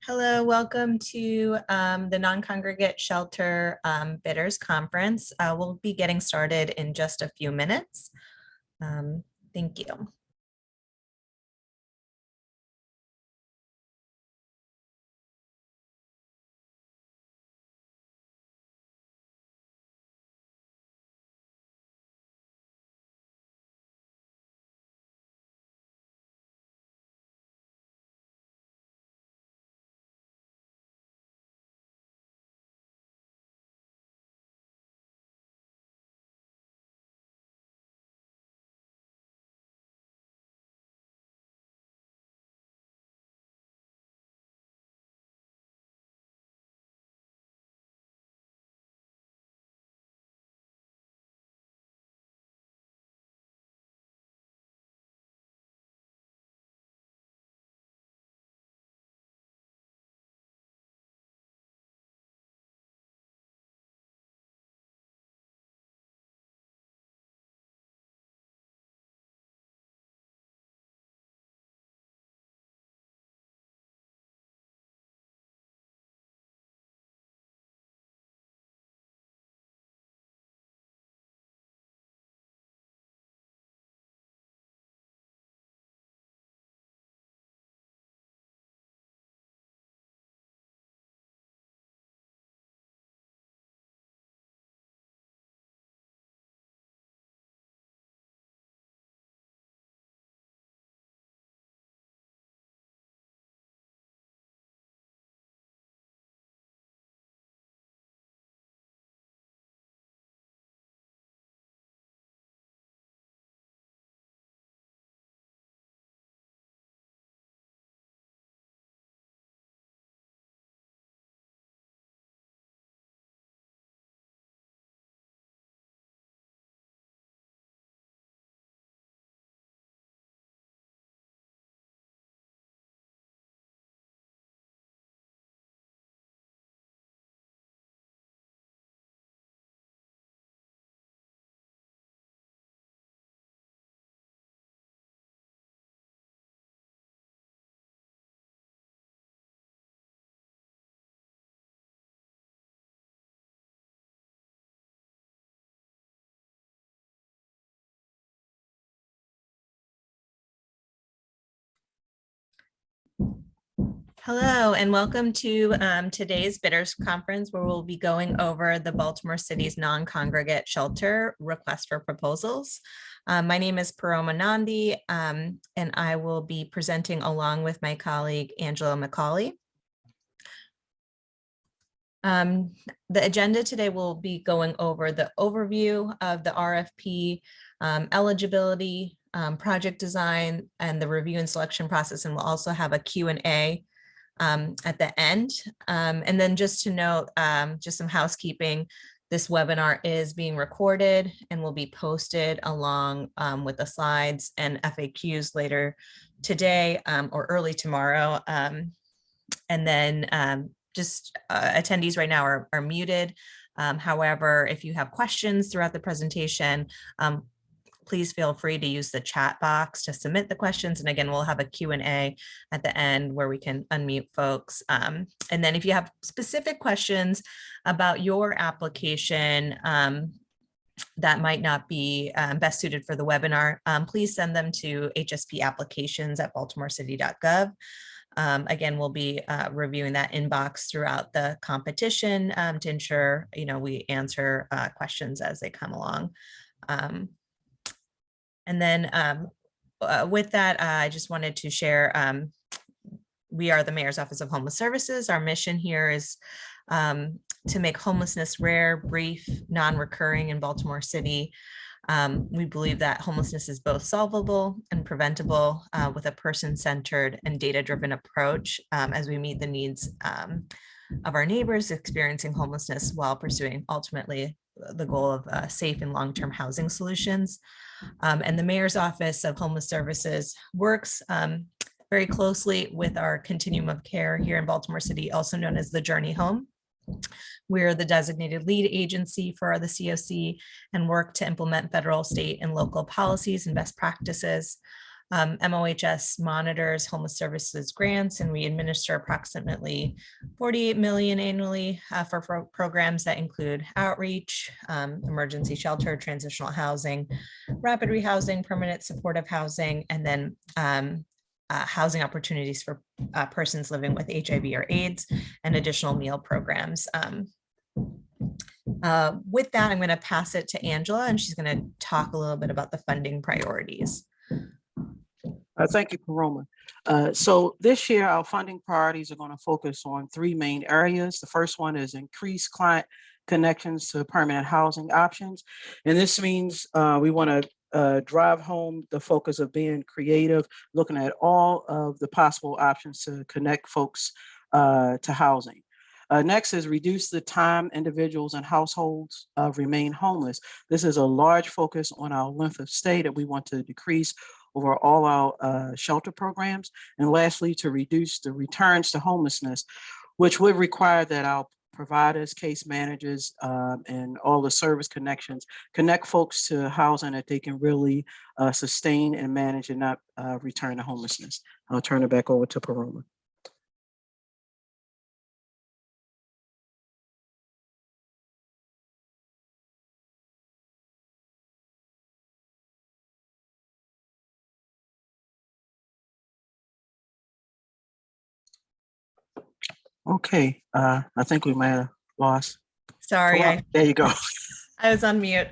Hello, welcome to the Non-Congregate Shelter Bidders Conference. We'll be getting started in just a few minutes. Thank you. Hello, and welcome to today's Bidders Conference, where we'll be going over the Baltimore City's non-congregate shelter request for proposals. My name is Paroma Nandi, and I will be presenting along with my colleague, Angela McCauley. The agenda today will be going over the overview of the RFP, eligibility, project design, and the review and selection process, and we'll also have a Q&A at the end. And then just to note, just some housekeeping, this webinar is being recorded and will be posted along with the slides and FAQs later today or early tomorrow. And then attendees right now are muted. However, if you have questions throughout the presentation, please feel free to use the chat box to submit the questions. And again, we'll have a Q&A at the end where we can unmute folks. And then if you have specific questions about your application that might not be best suited for the webinar, please send them to hspapplications@baltimorecity.gov. Again, we'll be reviewing that inbox throughout the competition to ensure we answer questions as they come along. And then with that, I just wanted to share, we are the Mayor's Office of Homeless Services. Our mission here is to make homelessness rare, brief, non-recurring in Baltimore City. We believe that homelessness is both solvable and preventable with a person-centered and data-driven approach as we meet the needs of our neighbors experiencing homelessness while pursuing ultimately the goal of safe and long-term housing solutions. And the Mayor's Office of Homeless Services works very closely with our continuum of care here in Baltimore City, also known as the Journey Home. We're the designated lead agency for the COC and work to implement federal, state, and local policies and best practices. MOHS monitors homeless services grants, and we administer approximately 48 million annually for programs that include outreach, emergency shelter, transitional housing, rapid rehousing, permanent supportive housing, and then housing opportunities for persons living with HIV or AIDS, and additional meal programs. With that, I'm going to pass it to Angela, and she's going to talk a little bit about the funding priorities. Thank you, Paroma. So this year, our funding priorities are going to focus on three main areas. The first one is increase client connections to permanent housing options. And this means we want to drive home the focus of being creative, looking at all of the possible options to connect folks to housing. Next is reduce the time individuals and households remain homeless. This is a large focus on our length of stay that we want to decrease over all our shelter programs. And lastly, to reduce the returns to homelessness, which would require that our providers, case managers, and all the service connections connect folks to housing that they can really sustain and manage and not return to homelessness. I'll turn it back over to Paroma. Okay, I think we might have lost. Sorry, there you go. I was on mute.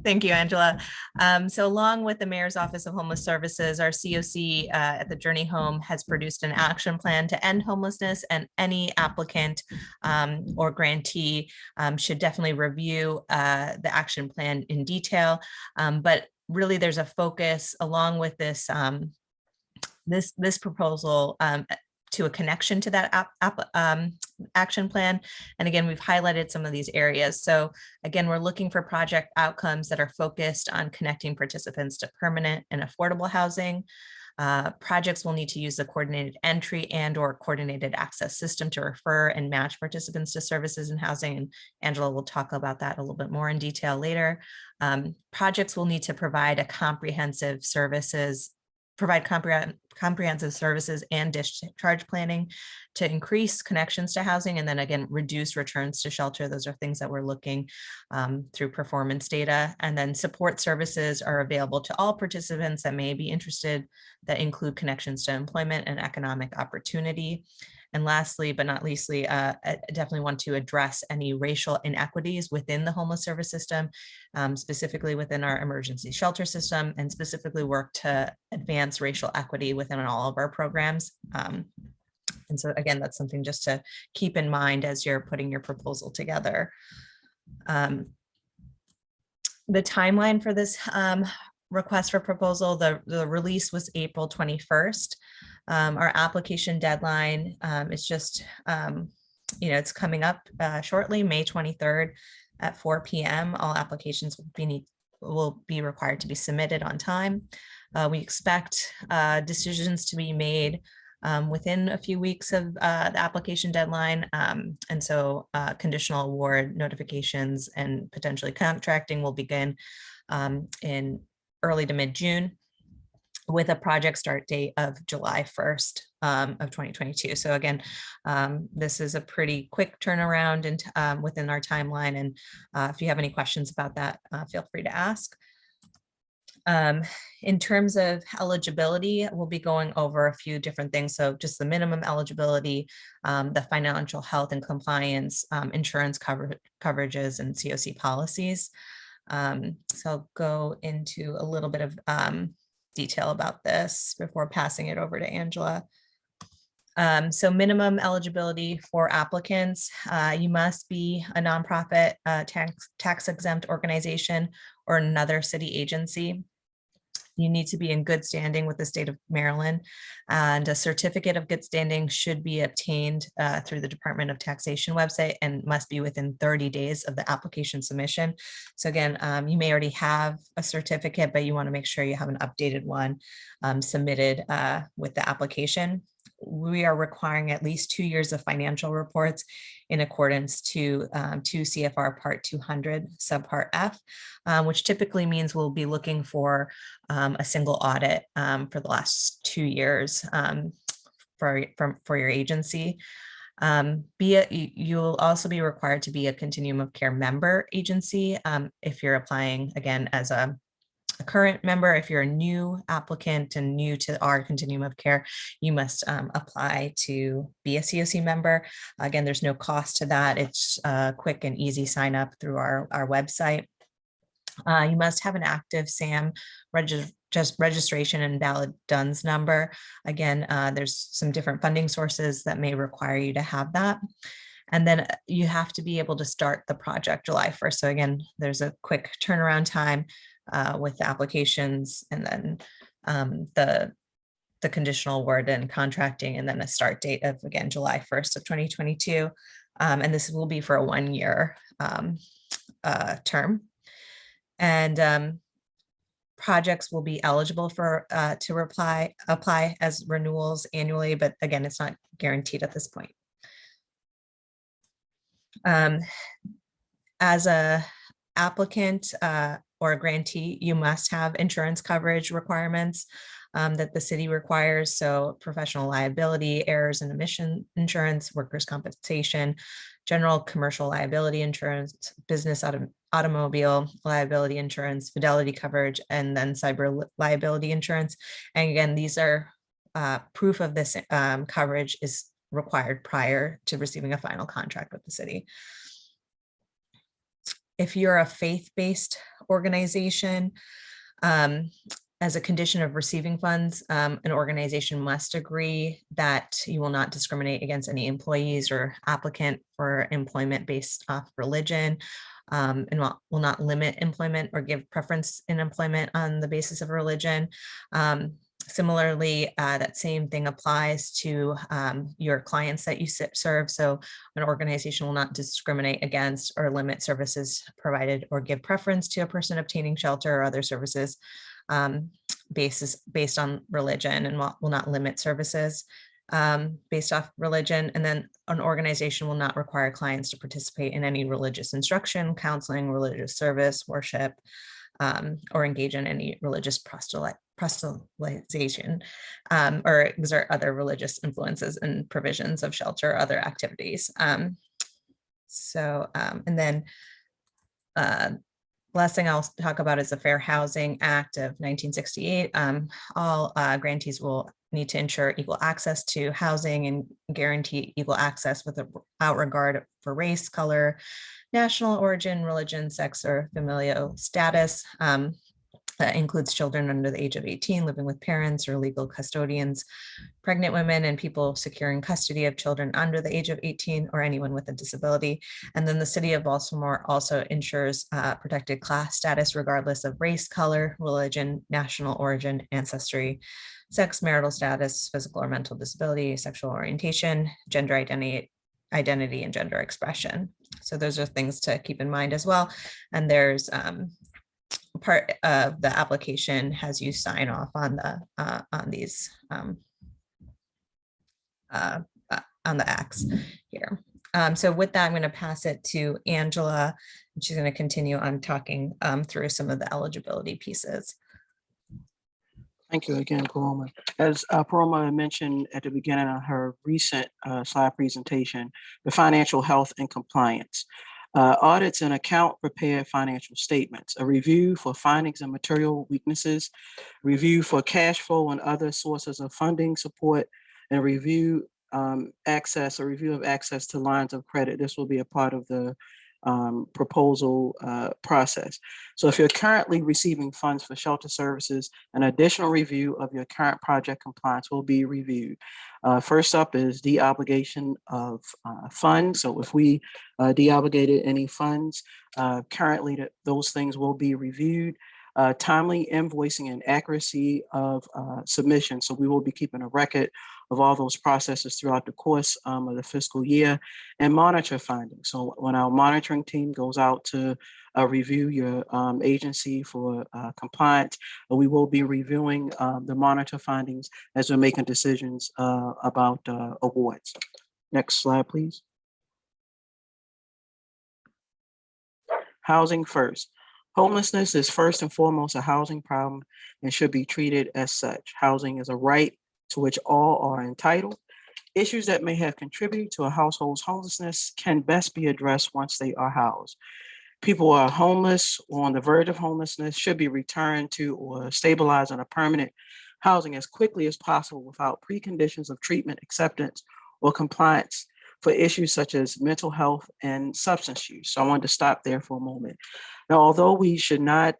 Thank you, Angela. So along with the Mayor's Office of Homeless Services, our COC at the Journey Home has produced an action plan to end homelessness, and any applicant or grantee should definitely review the action plan in detail. But really there's a focus along with this, this proposal to a connection to that action plan. And again, we've highlighted some of these areas. So again, we're looking for project outcomes that are focused on connecting participants to permanent and affordable housing. Projects will need to use the coordinated entry and/or coordinated access system to refer and match participants to services and housing. And Angela will talk about that a little bit more in detail later. Projects will need to provide comprehensive services and discharge planning to increase connections to housing, and then again, reduce returns to shelter. Those are things that we're looking through performance data. And then support services are available to all participants that may be interested, that include connections to employment and economic opportunity. And lastly, but not leastly, I definitely want to address any racial inequities within the homeless service system, specifically within our emergency shelter system, and specifically work to advance racial equity within all of our programs. And so again, that's something just to keep in mind as you're putting your proposal together. The timeline for this request for proposal, the release was April 21st. Our application deadline is just, it's coming up shortly, May 23rd at 4 p.m. All applications will be required to be submitted on time. We expect decisions to be made within a few weeks of the application deadline. And so conditional award notifications and potentially contracting will begin in early to mid-June, with a project start date of July 1st of 2022. So again, this is a pretty quick turnaround and within our timeline. And if you have any questions about that, feel free to ask. In terms of eligibility, we'll be going over a few different things. So just the minimum eligibility, the financial health and compliance, insurance coverages, and COC policies. So I'll go into a little bit of detail about this before passing it over to Angela. So minimum eligibility for applicants, you must be a nonprofit, tax exempt organization or another city agency. You need to be in good standing with the state of Maryland, and a certificate of good standing should be obtained through the Department of Taxation website and must be within 30 days of the application submission. So again, you may already have a certificate, but you want to make sure you have an updated one submitted with the application. we are requiring at least 2 years of financial reports in accordance to 2 CFR Part 200 Subpart F, which typically means we'll be looking for a single audit for the last 2 years for your agency. You'll also be required to be a continuum of care member agency if you're applying, again, as a current member. If you're a new applicant and new to our continuum of care, you must apply to be a COC member. Again, there's no cost to that. It's a quick and easy sign up through our website. You must have an active SAM registration and valid DUNS number. Again, there's some different funding sources that may require you to have that. And then you have to be able to start the project July 1st. So again, there's a quick turnaround time with the applications, and then the conditional award and contracting, and then a start date of, again, July 1st of 2022. And this will be for a 1-year term. And projects will be eligible for to apply as renewals annually, but again, it's not guaranteed at this point. As a applicant or a grantee, you must have insurance coverage requirements that the city requires. So professional liability, errors and omission insurance, workers' compensation, general commercial liability insurance, business automobile liability insurance, fidelity coverage, and then cyber liability insurance. And again, these are proof of this coverage is required prior to receiving a final contract with the city. If you're a faith-based organization, as a condition of receiving funds, an organization must agree that you will not discriminate against any employees or applicant for employment based off religion, and will not limit employment or give preference in employment on the basis of religion. Similarly, that same thing applies to your clients that you serve. So an organization will not discriminate against or limit services provided or give preference to a person obtaining shelter or other services based on religion, and will not limit services based off religion. And then an organization will not require clients to participate in any religious instruction, counseling, religious service, worship, or engage in any religious proselytization, or exert other religious influences and provisions of shelter or other activities. And then last thing I'll talk about is the Fair Housing Act of 1968. All grantees will need to ensure equal access to housing and guarantee equal access without regard for race, color, national origin, religion, sex, or familial status. That includes children under the age of 18 living with parents or legal custodians, pregnant women, and people securing custody of children under the age of 18, or anyone with a disability. And then the City of Baltimore also ensures protected class status regardless of race, color, religion, national origin, ancestry, sex, marital status, physical or mental disability, sexual orientation, gender identity, and gender expression. So those are things to keep in mind as well. And there's part of the application has you sign off on these on the acts here. So with that, I'm going to pass it to Angela, and she's going to continue on talking through some of the eligibility pieces. Thank you again, Paroma. As Paroma mentioned at the beginning of her recent slide presentation, the financial health and compliance. Audits and account prepared financial statements, a review for findings and material weaknesses, review for cash flow and other sources of funding support, and review of access to lines of credit. This will be a part of the proposal process. So if you're currently receiving funds for shelter services, an additional review of your current project compliance will be reviewed. First up is deobligation of funds. So if we deobligated any funds, currently those things will be reviewed. timely invoicing and accuracy of submission. So we will be keeping a record of all those processes throughout the course of the fiscal year, and monitor findings. So when our monitoring team goes out to review your agency for compliance, we will be reviewing the monitor findings as we're making decisions about awards. Next slide, please. Housing first. Homelessness is first and foremost a housing problem and should be treated as such. Housing is a right to which all are entitled. Issues that may have contributed to a household's homelessness can best be addressed once they are housed. People who are homeless or on the verge of homelessness should be returned to or stabilized on a permanent housing as quickly as possible without preconditions of treatment, acceptance, or compliance for issues such as mental health and substance use. So I wanted to stop there for a moment. Now, although we should not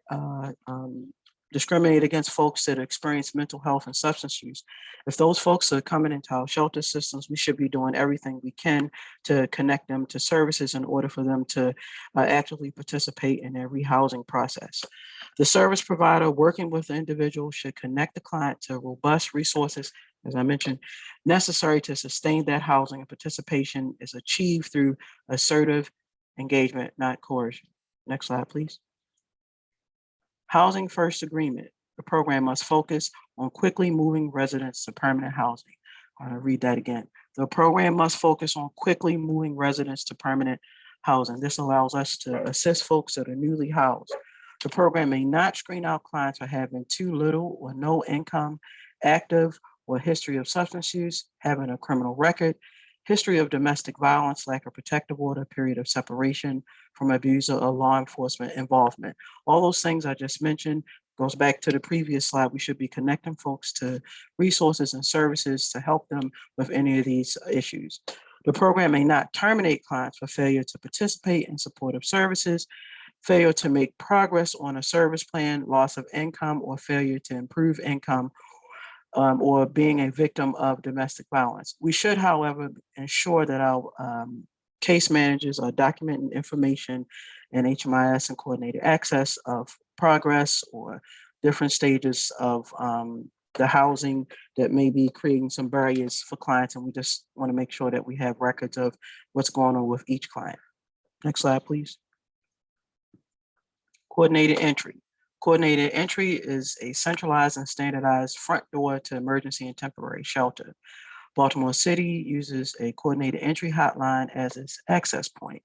discriminate against folks that experience mental health and substance use, if those folks are coming into our shelter systems, we should be doing everything we can to connect them to services in order for them to actively participate in their rehousing process. The service provider working with the individual should connect the client to robust resources, as I mentioned, necessary to sustain that housing, and participation is achieved through assertive engagement, not coercion. Next slide, please. Housing First Agreement. The program must focus on quickly moving residents to permanent housing. I'm going to read that again. The program must focus on quickly moving residents to permanent housing. This allows us to assist folks that are newly housed. The program may not screen out clients for having too little or no income, active or history of substance use, having a criminal record, history of domestic violence, lack of protective order, period of separation from abuser or law enforcement involvement. All those things I just mentioned goes back to the previous slide. We should be connecting folks to resources and services to help them with any of these issues. The program may not terminate clients for failure to participate in supportive services, failure to make progress on a service plan, loss of income, or failure to improve income, or being a victim of domestic violence. We should, however, ensure that our case managers are documenting information in HMIS and coordinated access of progress or different stages of the housing that may be creating some barriers for clients. And we just want to make sure that we have records of what's going on with each client. Next slide, please. Coordinated entry. Coordinated entry is a centralized and standardized front door to emergency and temporary shelter. Baltimore City uses a coordinated entry hotline as its access point.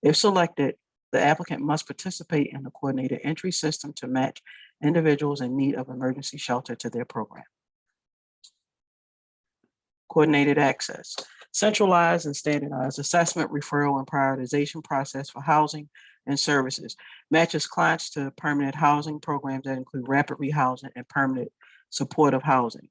If selected, the applicant must participate in the coordinated entry system to match individuals in need of emergency shelter to their program. Coordinated access. Centralized and standardized assessment, referral, and prioritization process for housing and services. Matches clients to permanent housing programs that include rapid rehousing and permanent supportive housing.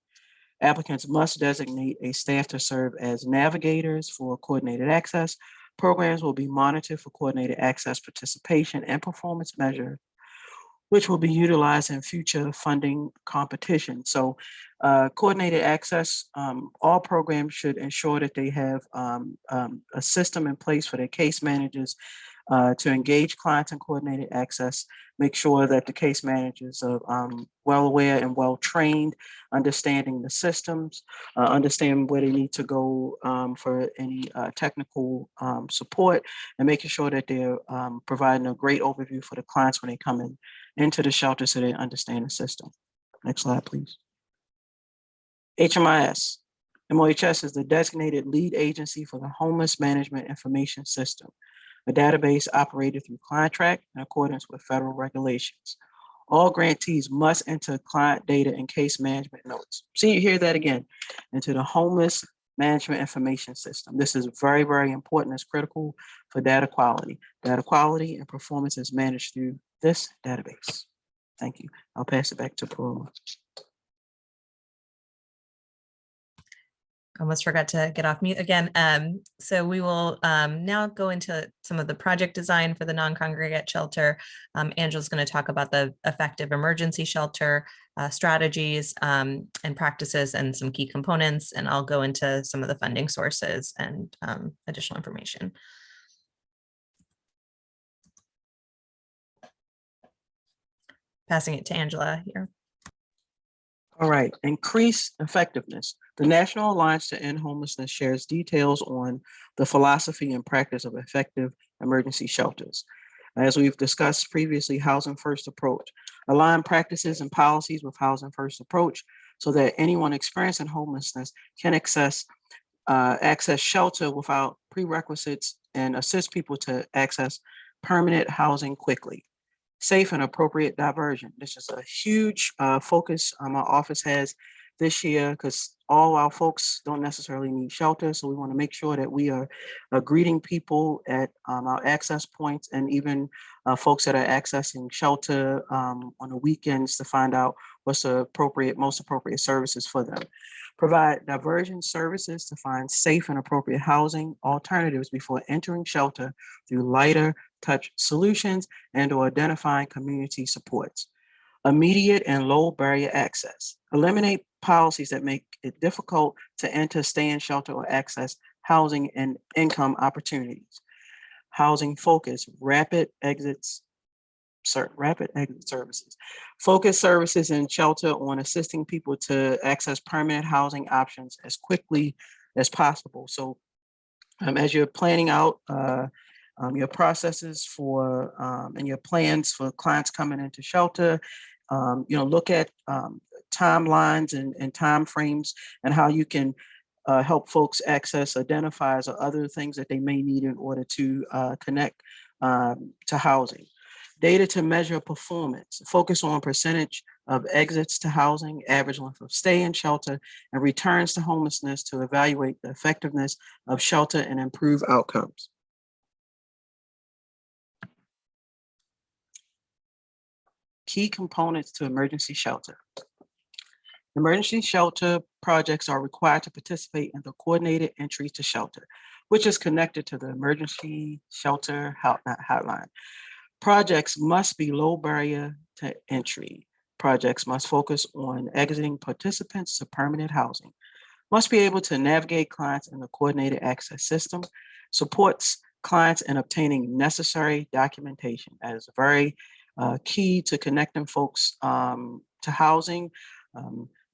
Applicants must designate a staff to serve as navigators for coordinated access. Programs will be monitored for coordinated access participation and performance measure, which will be utilized in future funding competition. So coordinated access, all programs should ensure that they have a system in place for their case managers to engage clients in coordinated access, make sure that the case managers are well aware and well trained, understanding the systems, understanding where they need to go for any technical support, and making sure that they're providing a great overview for the clients when they come into the shelter so they understand the system. Next slide, please. HMIS. MOHS is the designated lead agency for the Homeless Management Information System, a database operated through contract in accordance with federal regulations. All grantees must enter client data and case management notes. See, you hear that again, into the Homeless Management Information System. This is very, very important. It's critical for data quality. Data quality and performance is managed through this database. Thank you. I'll pass it back to Paroma. Almost forgot to get off mute again. So we will now go into some of the project design for the non-congregate shelter. Angela's going to talk about the effective emergency shelter strategies and practices and some key components, and I'll go into some of the funding sources and additional information. passing it to Angela here. All right, increase effectiveness. The National Alliance to End Homelessness shares details on the philosophy and practice of effective emergency shelters. As we've discussed previously, Housing First approach. Align practices and policies with Housing First approach so that anyone experiencing homelessness can access shelter without prerequisites and assist people to access permanent housing quickly. Safe and appropriate diversion. This is a huge focus our office has this year because all our folks don't necessarily need shelter. So we want to make sure that we are greeting people at our access points and even folks that are accessing shelter on the weekends to find out what's the most appropriate services for them. Provide diversion services to find safe and appropriate housing alternatives before entering shelter through lighter touch solutions and or identifying community supports. Immediate and low barrier access. Eliminate policies that make it difficult to enter, stay in shelter, or access housing and income opportunities. Housing focus, rapid exit services. Focus services in shelter on assisting people to access permanent housing options as quickly as possible. So as you're planning out your processes for and your plans for clients coming into shelter, look at timelines and time frames and how you can help folks access identifiers or other things that they may need in order to connect to housing. Data to measure performance. Focus on percentage of exits to housing, average length of stay in shelter, and returns to homelessness to evaluate the effectiveness of shelter and improve outcomes. Key components to emergency shelter. Emergency shelter projects are required to participate in the coordinated entry to shelter, which is connected to the emergency shelter hotline. Projects must be low barrier to entry. Projects must focus on exiting participants to permanent housing. Must be able to navigate clients in the coordinated access system. Supports clients in obtaining necessary documentation. That is very key to connecting folks to housing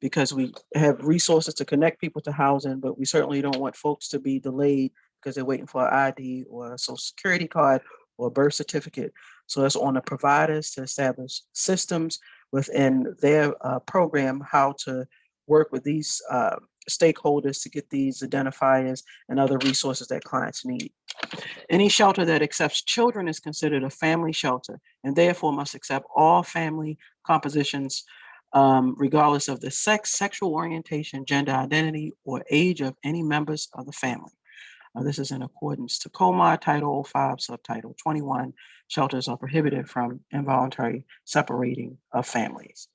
because we have resources to connect people to housing, but we certainly don't want folks to be delayed because they're waiting for an ID or a social security card or a birth certificate. So it's on the providers to establish systems within their program, how to work with these stakeholders to get these identifiers and other resources that clients need. Any shelter that accepts children is considered a family shelter and therefore must accept all family compositions regardless of the sex, sexual orientation, gender identity, or age of any members of the family. This is in accordance to COMA Title 05, Subtitle 21. Shelters are prohibited from involuntary separating of families.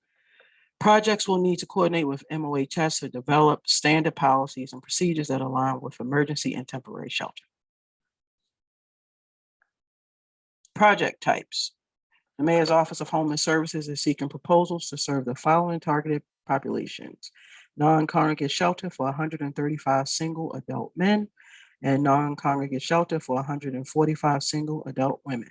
Projects will need to coordinate with MOHS to develop standard policies and procedures that align with emergency and temporary shelter. Project types. The Mayor's Office of Homeless Services is seeking proposals to serve the following targeted populations: non-congregate shelter for 135 single adult men and non-congregate shelter for 145 single adult women.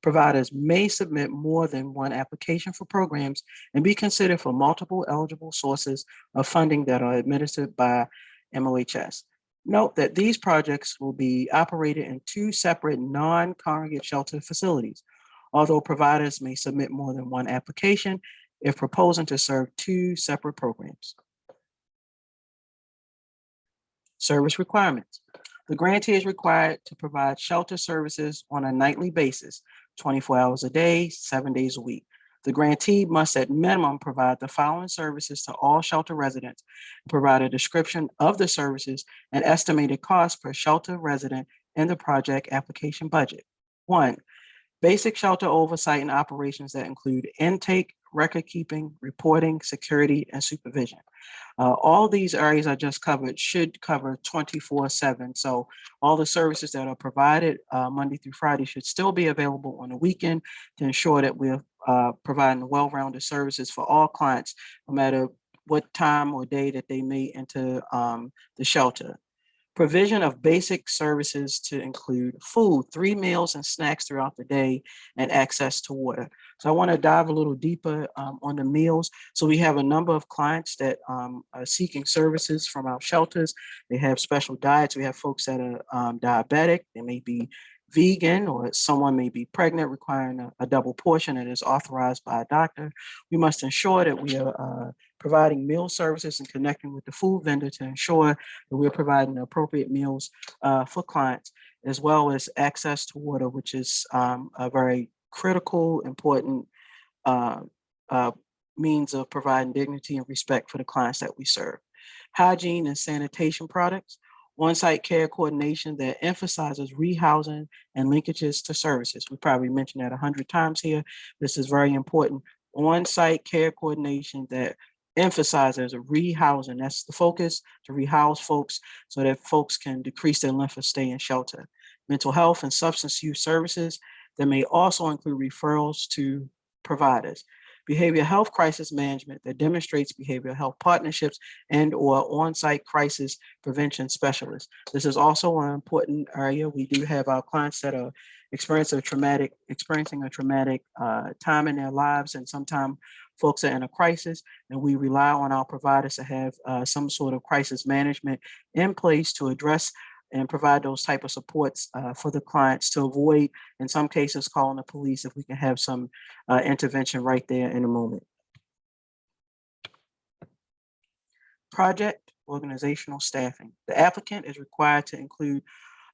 Providers may submit more than one application for programs and be considered for multiple eligible sources of funding that are administered by MOHS. Note that these projects will be operated in two separate non-congregate shelter facilities, although providers may submit more than one application if proposing to serve two separate programs. Service requirements. The grantee is required to provide shelter services on a nightly basis, 24 hours a day, 7 days a week. The grantee must at minimum provide the following services to all shelter residents, provide a description of the services and estimated cost per shelter resident in the project application budget. 1, basic shelter oversight and operations that include intake, record keeping, reporting, security, and supervision. All these areas I just covered should cover 24/7. So all the services that are provided Monday through Friday should still be available on the weekend to ensure that we're providing well-rounded services for all clients, no matter what time or day that they may enter the shelter. Provision of basic services to include food, 3 meals and snacks throughout the day, and access to water. So I want to dive a little deeper on the meals. So we have a number of clients that are seeking services from our shelters. They have special diets. We have folks that are diabetic. They may be vegan, or someone may be pregnant requiring a double portion that is authorized by a doctor. We must ensure that we are providing meal services and connecting with the food vendor to ensure that we're providing the appropriate meals for clients, as well as access to water, which is a very critical, important uh, uh, means of providing dignity and respect for the clients that we serve. Hygiene and sanitation products, on-site care coordination that emphasizes rehousing and linkages to services. We probably mentioned that 100 times here. This is very important. On-site care coordination that emphasizes rehousing. That's the focus, to rehouse folks so that folks can decrease their length of stay in shelter. Mental health and substance use services that may also include referrals to providers. Behavioral health crisis management that demonstrates behavioral health partnerships and or on-site crisis prevention specialists. This is also an important area. We do have our clients that are experiencing a traumatic time in their lives, and sometimes folks are in a crisis, and we rely on our providers to have some sort of crisis management in place to address and provide those type of supports for the clients to avoid, in some cases, calling the police if we can have some intervention right there in a moment. Project organizational staffing. The applicant is required to include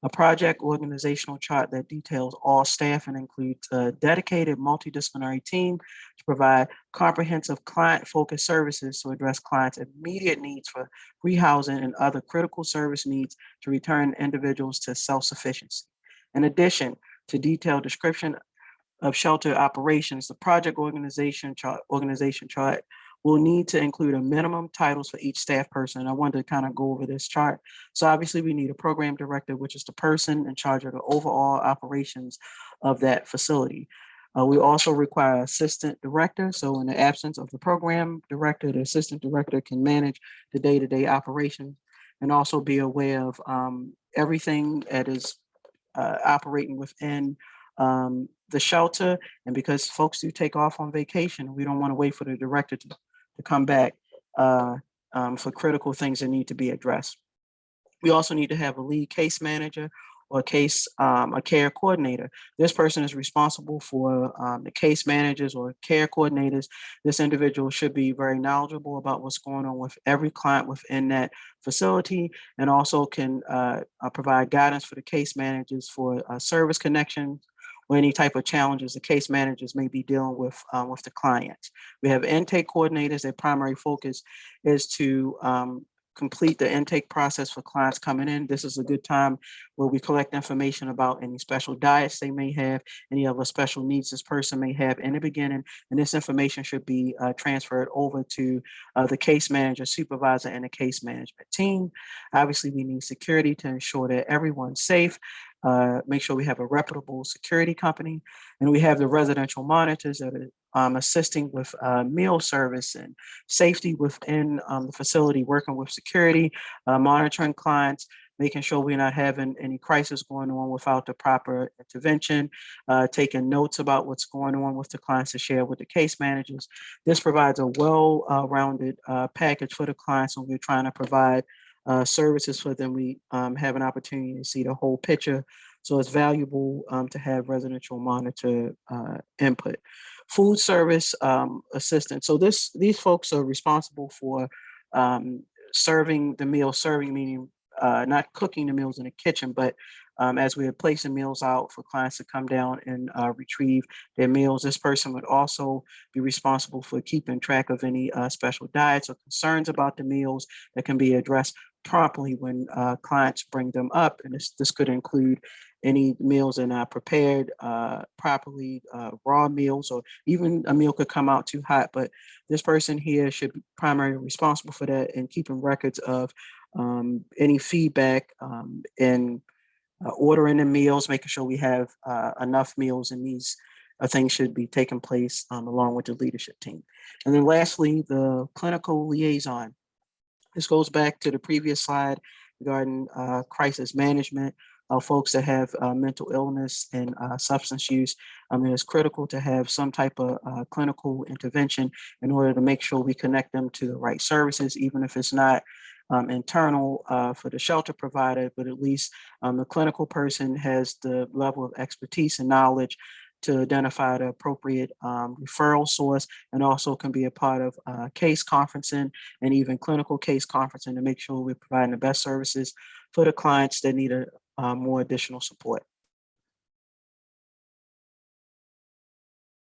a project organizational chart that details all staff and includes a dedicated multidisciplinary team to provide comprehensive client-focused services to address clients' immediate needs for rehousing and other critical service needs to return individuals to self-sufficiency. In addition to detailed description of shelter operations, the project organization chart will need to include a minimum titles for each staff person. I wanted to kind of go over this chart. So obviously we need a program director, which is the person in charge of the overall operations of that facility. We also require assistant director. So in the absence of the program director, the assistant director can manage the day-to-day operations and also be aware of everything that is operating within the shelter. And because folks do take off on vacation, we don't want to wait for the director to come back for critical things that need to be addressed. We also need to have a lead case manager or a care coordinator. This person is responsible for the case managers or care coordinators. This individual should be very knowledgeable about what's going on with every client within that facility, and also can provide guidance for the case managers for service connections or any type of challenges the case managers may be dealing with the clients. We have intake coordinators. Their primary focus is to complete the intake process for clients coming in. This is a good time where we collect information about any special diets they may have, any other special needs this person may have in the beginning, and this information should be transferred over to the case manager, supervisor, and the case management team. Obviously, we need security to ensure that everyone's safe. Make sure we have a reputable security company, and we have the residential monitors that are assisting with meal service and safety within the facility, working with security, monitoring clients, making sure we're not having any crisis going on without the proper intervention, taking notes about what's going on with the clients to share with the case managers. This provides a well-rounded package for the clients when we're trying to provide services for them. We have an opportunity to see the whole picture. So it's valuable to have residential monitor input. Food service assistance. So these folks are responsible for serving the meal, serving meaning not cooking the meals in the kitchen, but as we are placing meals out for clients to come down and retrieve their meals. This person would also be responsible for keeping track of any special diets or concerns about the meals that can be addressed promptly when clients bring them up. And this could include any meals that are not prepared properly, raw meals, or even a meal could come out too hot. But this person here should be primarily responsible for that and keeping records of any feedback and ordering the meals, making sure we have enough meals, and these things should be taking place along with the leadership team. And then lastly, the clinical liaison. This goes back to the previous slide regarding crisis management of folks that have mental illness and substance use. It's critical to have some type of clinical intervention in order to make sure we connect them to the right services, even if it's not internal for the shelter provider, but at least the clinical person has the level of expertise and knowledge to identify the appropriate referral source, and also can be a part of case conferencing and even clinical case conferencing to make sure we're providing the best services for the clients that need more additional support.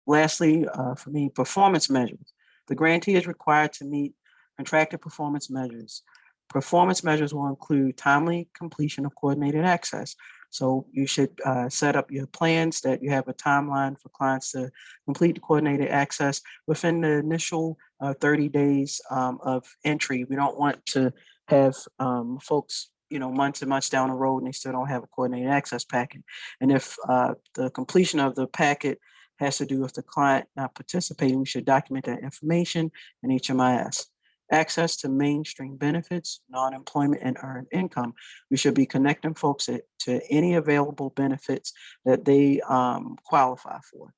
Lastly, for me, performance measures. The grantee is required to meet contracted performance measures. Performance measures will include timely completion of coordinated access. So you should set up your plans that you have a timeline for clients to complete the coordinated access within the initial 30 days of entry. We don't want to have folks, months and months down the road and they still don't have a coordinated access packet. And if the completion of the packet has to do with the client not participating, we should document that information in HMIS. Access to mainstream benefits, non-employment, and earned income. We should be connecting folks to any available benefits that they qualify for.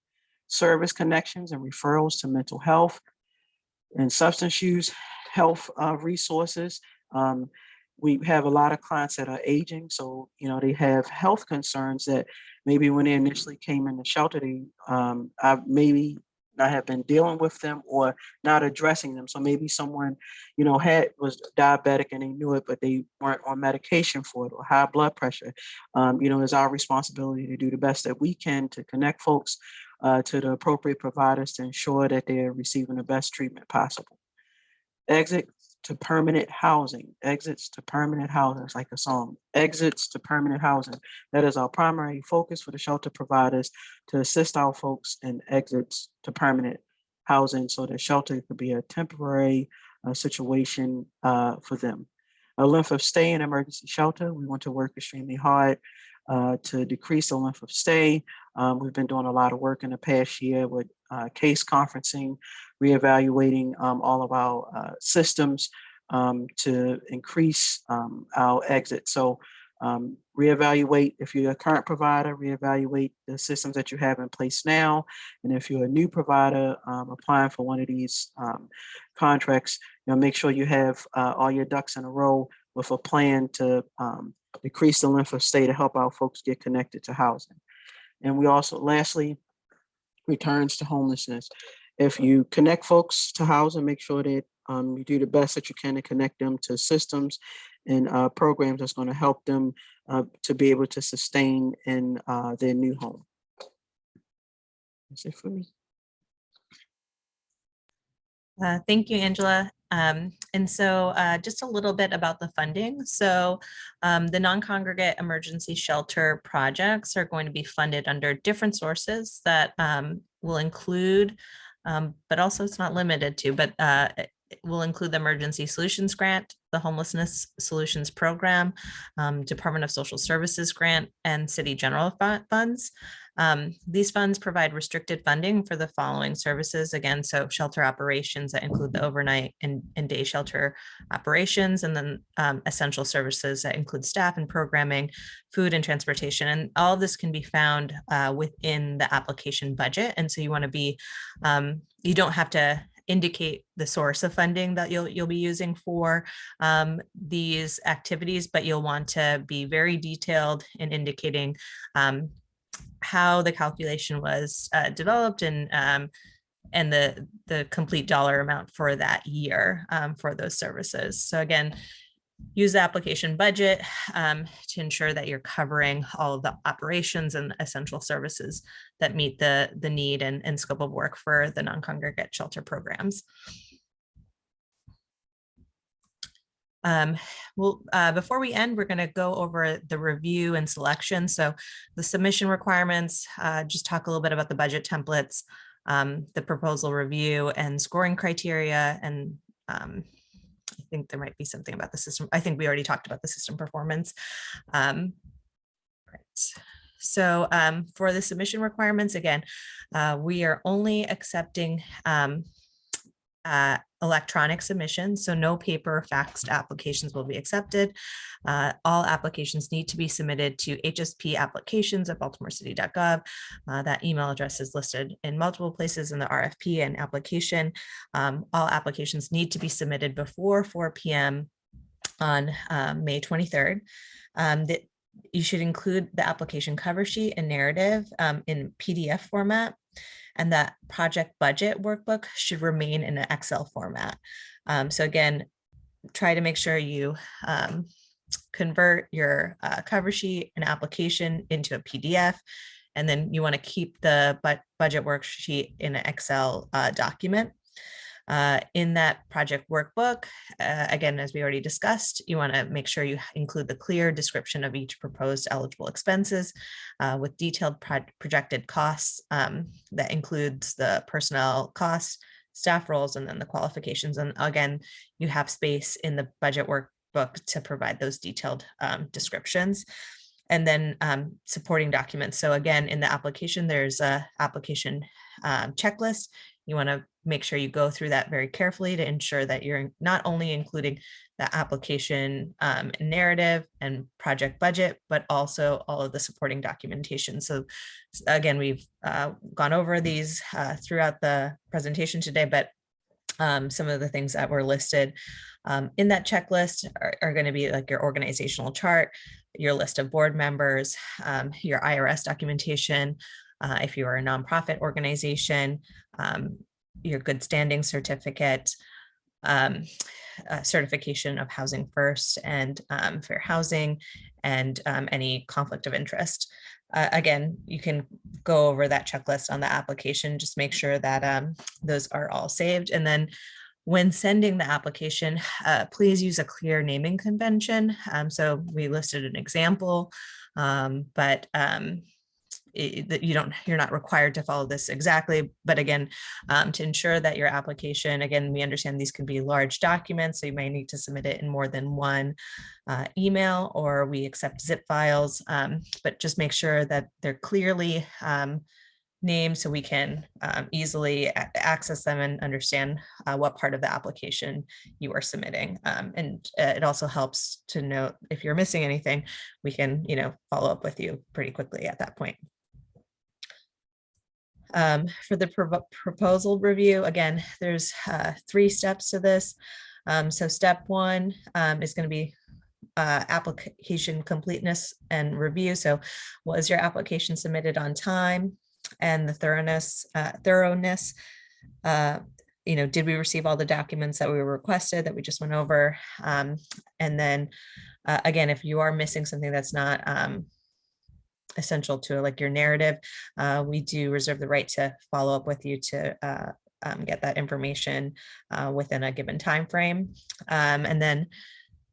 Service connections and referrals to mental health and substance use health resources. We have a lot of clients that are aging, so they have health concerns that maybe when they initially came in the shelter, they maybe not have been dealing with them or not addressing them. So maybe someone, was diabetic and they knew it, but they weren't on medication for it, or high blood pressure. It's our responsibility to do the best that we can to connect folks to the appropriate providers to ensure that they're receiving the best treatment possible. Exits to permanent housing. Exits to permanent housing. It's like a song. Exits to permanent housing. That is our primary focus for the shelter providers, to assist our folks in exits to permanent housing, so that shelter could be a temporary situation for them. A length of stay in emergency shelter. We want to work extremely hard to decrease the length of stay. We've been doing a lot of work in the past year with case conferencing, reevaluating all of our systems to increase our exit. So reevaluate, if you're a current provider, reevaluate the systems that you have in place now. And if you're a new provider applying for one of these contracts, make sure you have all your ducks in a row with a plan to decrease the length of stay to help our folks get connected to housing. And we also, lastly, returns to homelessness. If you connect folks to housing, make sure that you do the best that you can to connect them to systems and programs that's going to help them to be able to sustain in their new home. That's it for me. Thank you, Angela. And so just a little bit about the funding. So the non-congregate emergency shelter projects are going to be funded under different sources that will include, but also it's not limited to, but it will include the Emergency Solutions Grant, the Homelessness Solutions Program, Department of Social Services Grant, and City General Funds. These funds provide restricted funding for the following services. Again, so shelter operations that include the overnight and day shelter operations, and then essential services that include staff and programming, food and transportation. And all of this can be found within the application budget. And so you want to be, you don't have to indicate the source of funding that you'll be using for these activities, but you'll want to be very detailed in indicating how the calculation was developed and the complete dollar amount for that year for those services. So again, use the application budget to ensure that you're covering all of the operations and essential services that meet the need and scope of work for the non-congregate shelter programs. Before we end, we're going to go over the review and selection. So the submission requirements, just talk a little bit about the budget templates, the proposal review and scoring criteria, and I think there might be something about the system. I think we already talked about the system performance. Right. So for the submission requirements, again, we are only accepting electronic submissions, so no paper or faxed applications will be accepted. All applications need to be submitted to hspapplications@baltimorecity.gov. That email address is listed in multiple places in the RFP and application. All applications need to be submitted before 4 p.m. on May 23rd. You should include the application cover sheet and narrative in PDF format, and that project budget workbook should remain in an Excel format. So again, try to make sure you convert your cover sheet and application into a PDF, and then you want to keep the budget worksheet in an Excel document. In that project workbook, again, as we already discussed, you want to make sure you include the clear description of each proposed eligible expenses with detailed projected costs that includes the personnel costs, staff roles, and then the qualifications. And again, you have space in the budget workbook to provide those detailed descriptions. And then supporting documents. So again, in the application, there's a application checklist. You want to make sure you go through that very carefully to ensure that you're not only including the application narrative and project budget, but also all of the supporting documentation. So again, we've gone over these throughout the presentation today, but some of the things that were listed in that checklist are going to be like your organizational chart, your list of board members, your IRS documentation, if you are a nonprofit organization, your good standing certificate, certification of Housing First and fair housing, and any conflict of interest. Again, you can go over that checklist on the application, just make sure that those are all saved. And then when sending the application, please use a clear naming convention. So we listed an example, but you're not required to follow this exactly, but again, to ensure that your application, again, we understand these can be large documents, so you may need to submit it in more than one email, or we accept zip files, but just make sure that they're clearly named so we can easily access them and understand what part of the application you are submitting. And it also helps to note if you're missing anything, we can, follow up with you pretty quickly at that point. For the proposal review, again, there's 3 steps to this. So step 1 is going to be application completeness and review. So was your application submitted on time, and the thoroughness, did we receive all the documents that we were requested that we just went over? And then again, if you are missing something that's not essential to like your narrative, we do reserve the right to follow up with you to get that information within a given time frame. And then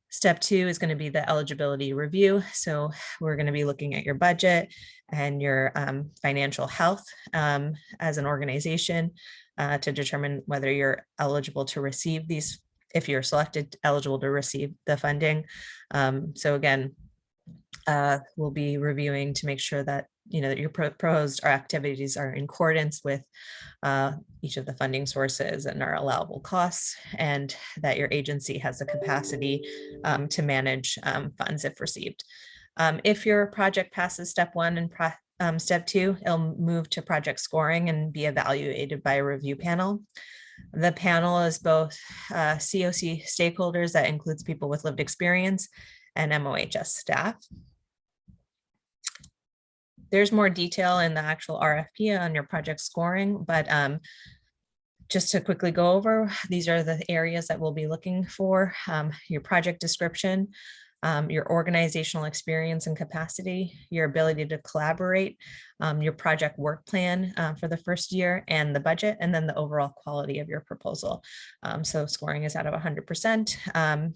step 2 is going to be the eligibility review. So we're going to be looking at your budget and your financial health as an organization to determine whether you're eligible to receive these, if you're selected eligible to receive the funding. So again, we'll be reviewing to make sure that that your proposed or activities are in accordance with each of the funding sources and our allowable costs, and that your agency has the capacity to manage funds if received. If your project passes step 1 and step 2, it'll move to project scoring and be evaluated by a review panel. The panel is both COC stakeholders, that includes people with lived experience, and MOHS staff. There's more detail in the actual RFP on your project scoring, but just to quickly go over, these are the areas that we'll be looking for: your project description, your organizational experience and capacity, your ability to collaborate, your project work plan for the first year, and the budget, and then the overall quality of your proposal. So scoring is out of 100%.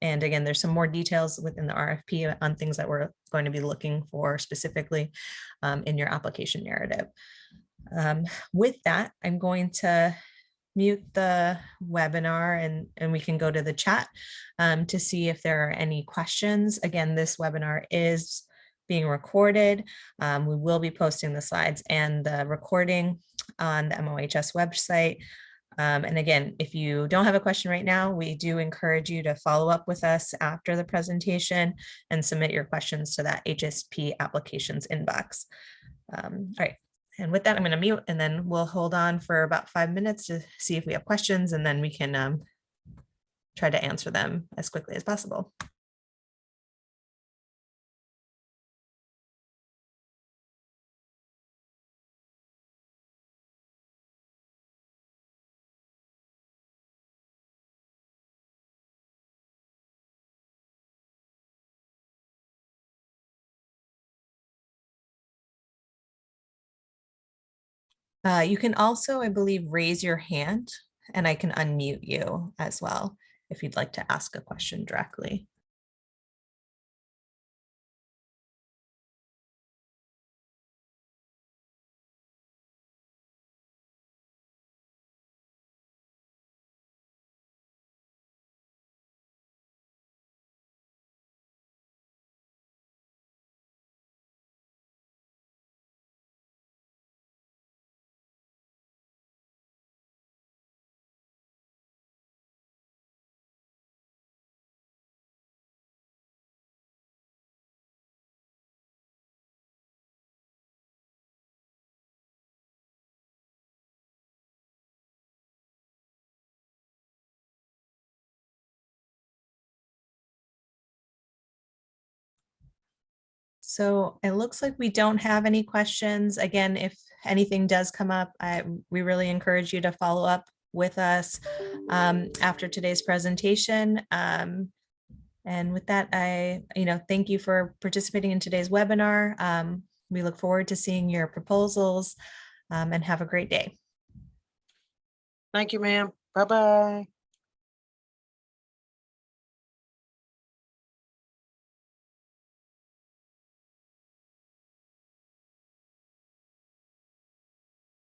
And again, there's some more details within the RFP on things that we're going to be looking for specifically in your application narrative. With that, I'm going to mute the webinar and we can go to the chat to see if there are any questions. Again, this webinar is being recorded. We will be posting the slides and the recording on the MOHS website. And again, if you don't have a question right now, we do encourage you to follow up with us after the presentation and submit your questions to that HSP applications inbox. All right. And with that, I'm going to mute, and then we'll hold on for about 5 minutes to see if we have questions, and then we can try to answer them as quickly as possible. You can also, I believe, raise your hand, and I can unmute you as well if you'd like to ask a question directly. So it looks like we don't have any questions. Again, if anything does come up, we really encourage you to follow up with us after today's presentation. And with that, thank you for participating in today's webinar. We look forward to seeing your proposals and have a great day. Thank you, ma'am. Bye-bye.